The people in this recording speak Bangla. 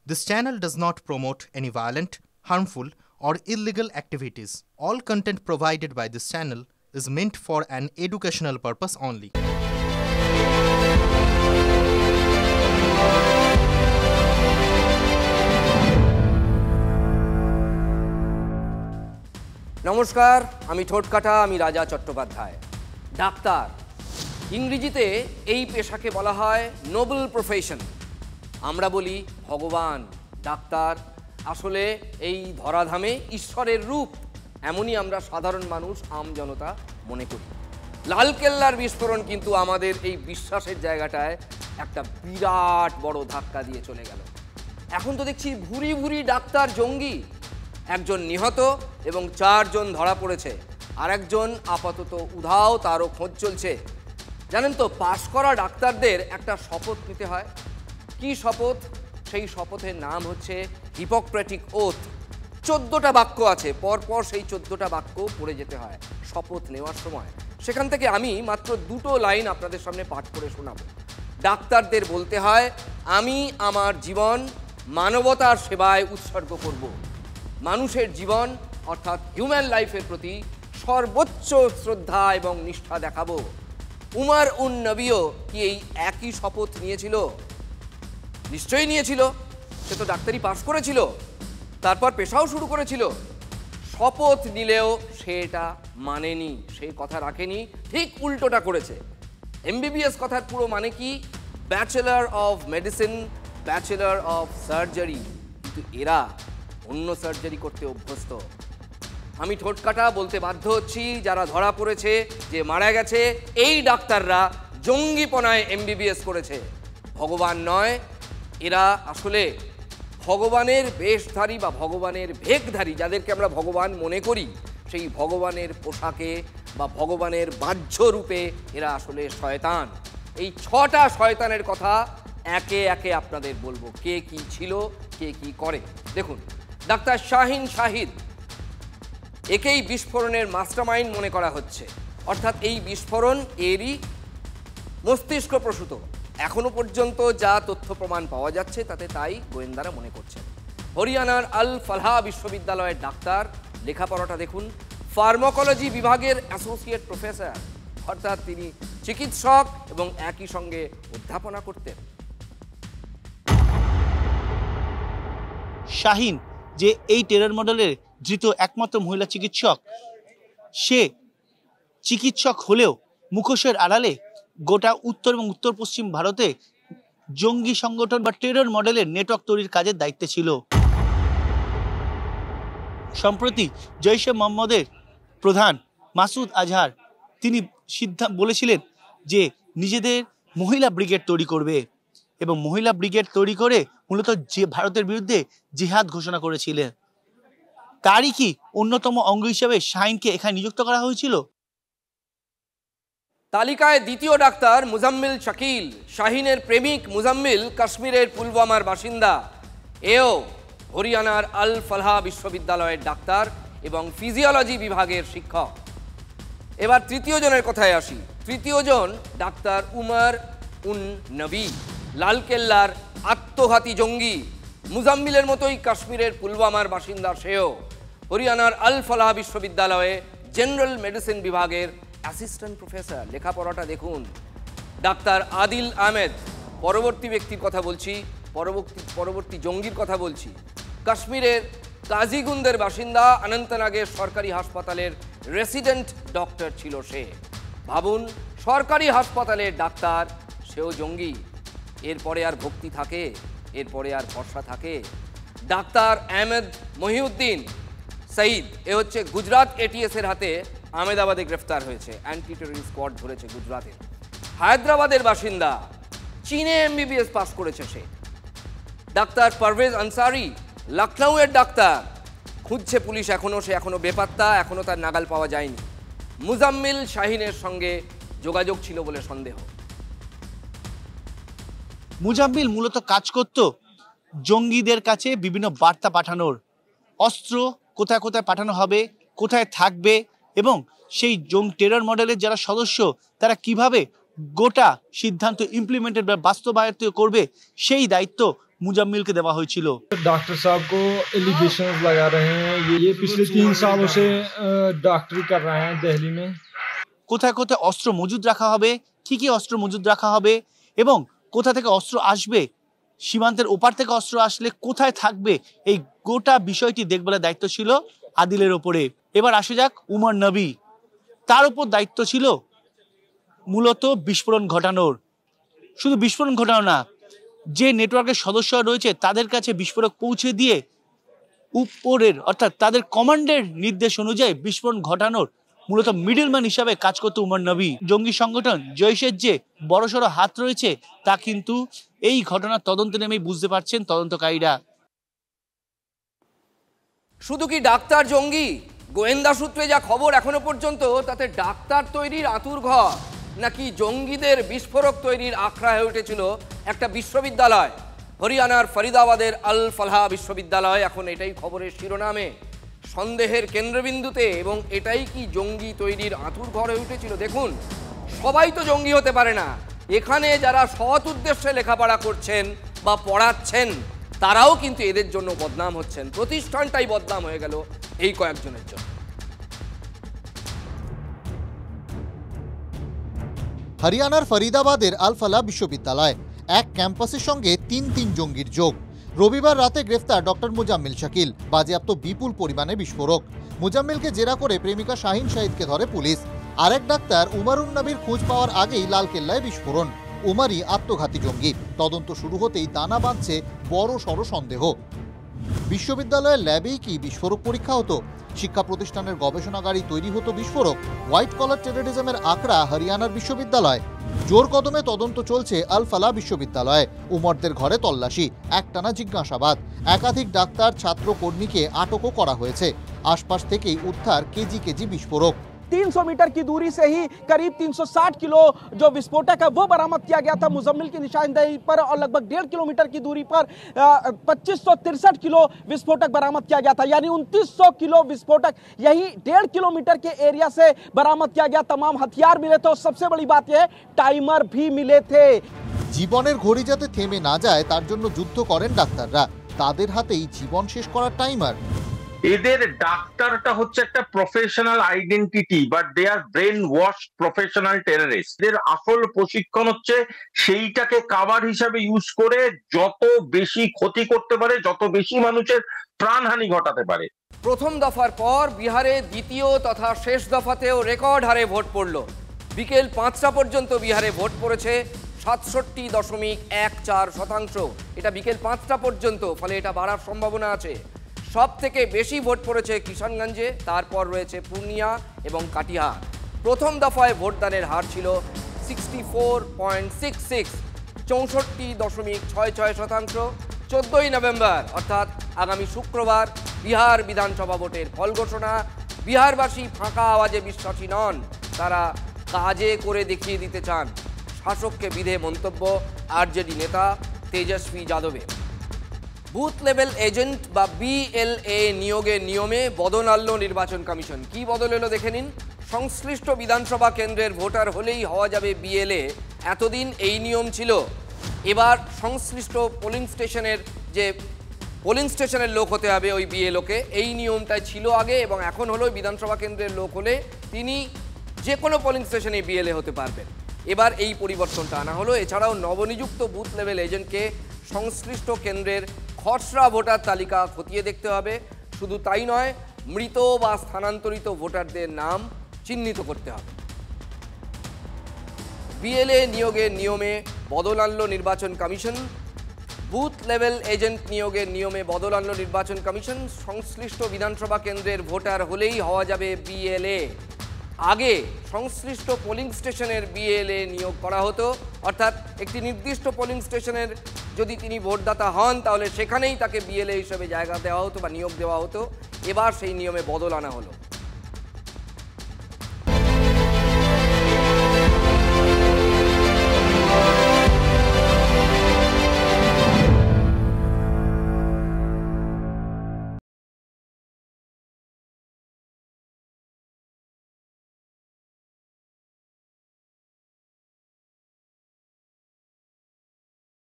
This channel does not promote any violent, harmful, or illegal activities. All content provided by this channel is meant for an educational purpose only. নমস্কার, আমি ঠোঁটকাটা, আমি রাজা চট্টোপাধ্যায়। ডাক্তার, ইংরেজিতে এই পেশাকে বলা হয় নোবেল প্রফেশন। আমরা বলি ভগবান। ডাক্তার আসলে এই ধরাধামে ঈশ্বরের রূপ, এমনই আমরা সাধারণ মানুষ, আম জনতা মনে করি। লালকেল্লার বিস্ফোরণ কিন্তু আমাদের এই বিশ্বাসের জায়গাটায় একটা বিরাট বড় ধাক্কা দিয়ে চলে গেল। এখন তো দেখছি ভুরি ভুরি ডাক্তার জঙ্গি। একজন নিহত এবং 4 জন ধরা পড়েছে, আর একজন আপাতত উধাও, তারও খোঁজ চলছে। জানেন তো, পাশ করা ডাক্তারদের একটা শপথ নিতে হয়। কি শপথ? সেই শপথের নাম হচ্ছে হিপোক্রেটিক ওথ। 14টা বাক্য আছে, পরপর সেই 14টা বাক্য পড়ে যেতে হয় শপথ নেওয়ার সময়। সেখান থেকে আমি মাত্র 2টো লাইন আপনাদের সামনে পাঠ করে শোনাব। ডাক্তারদের বলতে হয়, আমি আমার জীবন মানবতার সেবায় উৎসর্গ করব। মানুষের জীবন অর্থাৎ হিউম্যান লাইফের প্রতি সর্বোচ্চ শ্রদ্ধা এবং নিষ্ঠা দেখাবো। উমর উন নবীও কি এই একই শপথ নিয়েছিল? নিশ্চয়ই নিয়েছিল। সে তো ডাক্তারি পাশ করেছিল, তারপর পেশাও শুরু করেছিল। শপথ নিলেও সে এটা মানেনি, সে কথা রাখেনি, ঠিক উল্টোটা করেছে। এমবিবিএস কথার পুরো মানে কি? Bachelor of medicine, bachelor of surgery. কিন্তু এরা অন্য সার্জারি করতে অভ্যস্ত। আমি ঠোঁটকাটা বলতে বাধ্য হচ্ছি, যারা ধরা পড়েছে, যে মারা গেছে, এই ডাক্তাররা জঙ্গিপনায় এমবিবিএস করেছে, ভগবান নয়। এরা আসলে ভগবানের বেশধারী বা ভগবানের ভেকধারী, যাদেরকে আমরা ভগবান মনে করি, সেই ভগবানের পোশাকে বা ভগবানের বাহ্য রূপে এরা আসলে শয়তান। এই 6টা শয়তানের কথা একে একে আপনাদের বলবো, কে কি ছিল, কে কি করে। দেখুন, ডাক্তার শাহিন শাহিদ, একেই বিস্ফোরণের মাস্টারমাইন্ড মনে করা হচ্ছে। অর্থাৎ এই বিস্ফোরণ এরই মস্তিষ্ক প্রসূত। এখনো পর্যন্ত যা তথ্য প্রমাণ পাওয়া যাচ্ছে তাতে তাই গোয়েন্দারা মনে করছেন। হরিয়ানার আল ফালাহ বিশ্ববিদ্যালয়ের ডাক্তার, লেখাপড়াটা দেখুন, ফার্মাকোলজি বিভাগের অ্যাসোসিয়েট প্রফেসর, অর্থাৎ তিনি চিকিৎসক এবং একই সঙ্গে অধ্যাপনা করতেন। শাহিন, যে এই টেরর মডেলের ধৃত একমাত্র মহিলা চিকিৎসক, সে চিকিৎসক হলেও মুখোশের আড়ালে গোটা উত্তর এবং উত্তর পশ্চিম ভারতে জঙ্গি সংগঠন বা টেরর মডেলের নেটওয়ার্ক তৈরির কাজের দায়িত্বে ছিল। সম্প্রতি জৈশে মোহাম্মদের প্রধান মাসুদ আজহার, তিনি বলেছিলেন যে নিজেদের মহিলা ব্রিগেড তৈরি করবে, এবং মহিলা ব্রিগেড তৈরি করে মূলত যে ভারতের বিরুদ্ধে জিহাদ ঘোষণা করেছিলেন, তারই কি অন্যতম অঙ্গ হিসেবে শাহিনকে এখানে নিযুক্ত করা হয়েছিল। তালিকায় দ্বিতীয় ডাক্তার মুজাম্মিল শাকিল। শাহিনের প্রেমিক মুজাম্মিল কাশ্মীরের পুলওয়ামার বাসিন্দা। এও হরিয়ানার আল ফালাহ বিশ্ববিদ্যালয়ের ডাক্তার এবং ফিজিওলজি বিভাগের শিক্ষক। এবার তৃতীয় জনের কথায় আসি। তৃতীয় জন ডাক্তার উমর উন নবী, লালকেল্লার আত্মঘাতী জঙ্গি। মুজাম্মিলের মতোই কাশ্মীরের পুলওয়ামার বাসিন্দা সেও। হরিয়ানার আল ফালাহ বিশ্ববিদ্যালয়ে জেনারেল মেডিসিন বিভাগের অ্যাসিস্ট্যান্ট প্রফেসর। লেখাপড়াটা দেখুন। ডাক্তার আদিল আহমেদ, পরবর্তী ব্যক্তির কথা বলছি, পরবর্তী জঙ্গির কথা বলছি। কাশ্মীরের কাজিগুন্দের বাসিন্দা, অনন্তনাগের সরকারি হাসপাতালের রেসিডেন্ট ডক্টর ছিল সে। ভাবুন, সরকারি হাসপাতালের ডাক্তার, সেও জঙ্গি। এরপরে আর ভক্তি থাকে? এরপরে আর ভরসা থাকে? ডাক্তার আহমেদ মহিউদ্দিন সঈদ, এ হচ্ছে গুজরাট এটিএস এর হাতে আহমেদাবাদে গ্রেফতার হয়েছে। অ্যান্টি টেররিস্ট স্কোয়াড ধরেছে গুজরাতে। হায়দ্রাবাদের বাসিন্দা, চীনে এমবিবিএস পাস করেছে সে। ডাক্তার পারভেজ আনসারি, লখনৌয়ের ডাক্তার, খুঁজছে পুলিশ এখনো, সে এখনো বেপাত্তা, এখনো তার নাগাল পাওয়া যায়নি। মুজাম্মিল শাহিনের সঙ্গে যোগাযোগ ছিল বলে সন্দেহ। মুজাম্মিল মূলত কাজ করত জঙ্গিদের কাছে বিভিন্ন বার্তা পাঠানোর, অস্ত্র কোথায় কোথায় পাঠানো হবে, কোথায় থাকবে, এবং সেই টেরর মডেলের যারা সদস্য তারা কিভাবে গোটা সিদ্ধান্ত ইমপ্লিমেন্টেড বা বাস্তবায়িত করবে, সেই দায়িত্ব মুজাম্মিলকে দেওয়া হয়েছিল। डॉक्टर साहब को एलिगेशंस लगा रहे हैं, ये पिछले 3 सालों से डॉक्टरी कर रहे हैं दिल्ली में। কোথায় কোথায় অস্ত্র মজুদ রাখা হবে, কি কি অস্ত্র মজুদ রাখা হবে এবং কোথা থেকে অস্ত্র আসবে, সীমান্তের ওপার থেকে অস্ত্র আসলে কোথায় থাকবে, এই গোটা বিষয়টি দেখভালের দায়িত্ব ছিল আদিলের ওপরে। এবার আসে যাক উমর নবী, তার উপর দায়িত্ব ছিল মূলত বিস্ফোরণ ঘটানোর। শুধু বিস্ফোরণ ঘটানো না, যে নেটওয়ার্কের সদস্যরা রয়েছে তাদের কাছে বিস্ফোরক পৌঁছে দিয়ে উপরের অর্থাৎ তাদের কমান্ডের নির্দেশ অনুযায়ী বিস্ফোরণ ঘটানোর মূলত মিডলম্যান হিসাবে কাজ করতে উমর নবী। জঙ্গি সংগঠন জৈশের যে বড়সড় হাত রয়েছে তা কিন্তু এই ঘটনার তদন্তে নেমেই বুঝতে পারছেন তদন্তকারীরা। শুধু কি ডাক্তার জঙ্গি? গোয়েন্দা সূত্রে যা খবর এখনো পর্যন্ত, তাতে ডাক্তার তৈরির আঁতুড়ঘর নাকি জঙ্গিদের বিস্ফোরক তৈরির আখড়া হয়ে উঠেছিল একটা বিশ্ববিদ্যালয়। হরিয়ানার ফরিদাবাদের আল ফালাহ বিশ্ববিদ্যালয় এখন এটাই খবরের শিরোনামে, সন্দেহের কেন্দ্রবিন্দুতে, এবং এটাই কি জঙ্গি তৈরির আঁতুড়ঘর হয়ে উঠেছিল? দেখুন, সবাই তো জঙ্গি হতে পারে না। এখানে যারা সৎ উদ্দেশ্যে লেখাপড়া করছেন বা পড়াচ্ছেন তারাও কিন্তু এদের জন্য বদনাম হচ্ছেন। প্রতিষ্ঠানটাই বদনাম হয়ে গেল এই কয়েকজনের জন্য। হরিয়ানার ফরিদাবাদের আল ফালাহ বিশ্ববিদ্যালয়, এক ক্যাম্পাসের সঙ্গে তিন জঙ্গির যোগ। রবিবার রাতে গ্রেফতার ডক্টর মুজাম্মিল শাকিল, বাজেয়াপ্ত বিপুল পরিমাণে বিস্ফোরক। মুজাম্মিলকে জেরা করে প্রেমিকা শাহিন শাহিদকে ধরে পুলিশ। আরেক ডাক্তার উমরুন নবীর খোঁজ পাওয়ার আগেই লালকেল্লায় বিস্ফোরণ। উমারই আত্মঘাতী জঙ্গি। তদন্ত শুরু হতেই দানা বাঁধছে বড় সড় সন্দেহ। বিশ্ববিদ্যালয়ের ল্যাবেই কি বিস্ফোরক পরীক্ষা হতো? শিক্ষা প্রতিষ্ঠানের গবেষণাগারী তৈরি হতো বিস্ফোরক? হোয়াইট কলার টেররিজমের আঁকড়া হরিয়ানার বিশ্ববিদ্যালয়। জোর কদমে তদন্ত চলছে আল ফালাহ বিশ্ববিদ্যালয়ে। উমরদের ঘরে তল্লাশি, একটানা জিজ্ঞাসাবাদ। একাধিক ডাক্তার, ছাত্র, কর্মীকে আটকও করা হয়েছে। আশপাশ থেকেই উদ্ধার কেজি কেজি বিস্ফোরক। 300 मीटर की दूरी से ही करीब 360 किलो जो विस्फोटक है वो बरामद किया गया था मुजम्मिल की निशानदेही पर, और लगभग 1.5 किलोमीटर की दूरी पर 2563 किलो विस्फोटक बरामद किया गया था। यानी 2900 किलो विस्फोटक यही 1.5 किलोमीटर के एरिया से बरामद किया गया। तमाम हथियार मिले थे और सबसे बड़ी बात यह टाइमर भी मिले थे। জীবনের ঘড়ি যাতে থেমে না যায় তার জন্য যুদ্ধ করেন ডাক্তাররা। তাদের হাতেই জীবন শেষ করার টাইমার। এদের ডাক্তারটা হচ্ছে একটা professional identity, but they are brainwash professional terrorist. এদের আসল প্রশিক্ষণ হচ্ছে সেইটাকে কাভার হিসাবে ইউজ করে যত বেশি ক্ষতি করতে পারে, যত বেশি মানুষের প্রাণহানি ঘটাতে পারে। প্রথম দফার পর বিহারে দ্বিতীয় তথা শেষ দফাতেও রেকর্ড হারে ভোট পড়ল। বিকেল 5টা পর্যন্ত বিহারে ভোট পড়েছে 67.14%। এটা বিকেল 5টা পর্যন্ত, ফলে এটা বাড়ার সম্ভাবনা আছে। সব থেকে বেশি ভোট পড়েছে কিষানগঞ্জে, তারপর রয়েছে পূর্ণিয়া এবং কাটিহার। প্রথম দফায় ভোটদানের হার ছিল 64.66, 64.66%। 14ই নভেম্বর অর্থাৎ আগামী শুক্রবার বিহার বিধানসভা ভোটের ফল ঘোষণা। বিহারবাসী ফাঁকা আওয়াজে বিশ্বাসী নন, তারা কাজে করে দেখিয়ে দিতে চান। শাসককে বিধে মন্তব্য আরজেডি নেতা তেজস্বী যাদবের। বুথ লেভেল এজেন্ট বা BLA নিয়োগের নিয়মে বদল আনল নির্বাচন কমিশন। কি বদল এলো দেখে নিন। সংশ্লিষ্ট বিধানসভা কেন্দ্রের ভোটার হলেই হওয়া যাবে BLA। এতদিন এই নিয়ম ছিল। এবার সংশ্লিষ্ট পোলিং স্টেশনের লোক হতে হবে ওই BLOকে। এই নিয়মটাই ছিল আগে, এবং এখন হলো বিধানসভা কেন্দ্রের লোক হলে তিনি যে কোনো পোলিং স্টেশনে BLA হতে পারবেন। এবার এই পরিবর্তনটা আনা হলো। এছাড়াও নবনিযুক্ত বুথ লেভেল এজেন্টকে সংশ্লিষ্ট কেন্দ্রের খসড়া ভোটার তালিকা খতিয়ে দেখতে হবে। শুধু তাই নয়, মৃত বা স্থানান্তরিত ভোটারদের নাম চিহ্নিত করতে হবে। BLA নিয়োগের নিয়মে বদল আনল নির্বাচন কমিশন। বুথ লেভেল এজেন্ট নিয়োগের নিয়মে বদল আনল নির্বাচন কমিশন। সংশ্লিষ্ট বিধানসভা কেন্দ্রের ভোটার হলেই হওয়া যাবে BLA। আগে সংশ্লিষ্ট পোলিং স্টেশনের BLA নিয়োগ করা হতো, অর্থাৎ একটি নির্দিষ্ট পোলিং স্টেশনের যদি তিনি ভোটদাতা হন তাহলে সেখানেই তাকে BLA হিসেবে জায়গা দেওয়া হতো বা নিয়োগ দেওয়া হতো। এবার সেই নিয়মে বদল আনা হলো।